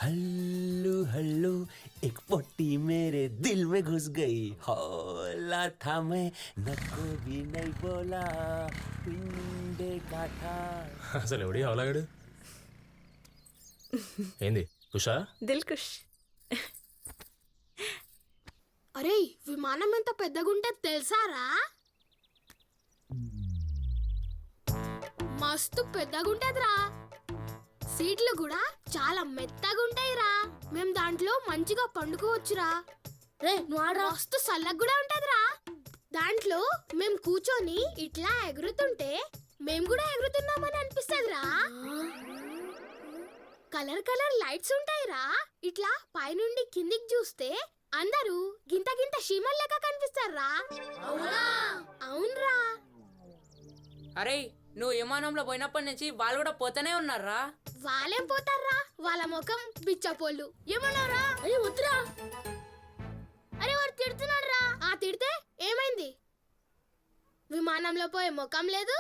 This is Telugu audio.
हल्लू हल्लू एक पोटी मेरे दिल में घुस गई हौला था मैं नको भी नहीं बोला पिंडे का था అసలు ఎవడి అవలాగాడు ఏంది ఉషా దిల్కుష్. అరే విమానం ఎంత పెద్దగుంటే తెలుసారా? మస్తు పెద్దగుంటదిరా. సీట్లు కూడా చాలా మెత్తగుంటాయిరా. మేం దాంట్లో మంచిగా పండుకోవచ్చురా. రే నువ్వు ఆడరా. మస్తు చల్లగా కూడా ఉంటదిరా. దాంట్లో మేం కూర్చొని ఇట్లా ఎగురుతుంటే మేం కూడా ఎగురుతున్నామని అనిపిస్తదిరా. కలర్ కలర్ లైట్స్ ఉంటాయిరా. ఇట్లా పైనుండి కిందికి చూస్తే అందరూ గింత గింత షీమల్ లెక్క కనిపిస్తారా. అవునరా. అరే నువ్వు విమానంలో పోయినప్పటి నుంచి వాళ్ళు కూడా పోతూనే ఉన్నారా? వాళ్ళేం పోతారా, వాళ్ళ ముఖం బిచ్చపోళ్ళు. ఏమన్నారా? అరే వద్దురా. అరే వాడు తిడుతున్నాడు రా. ఆ తిడితే ఏమైంది? విమానంలో పోయే ముఖం లేదు,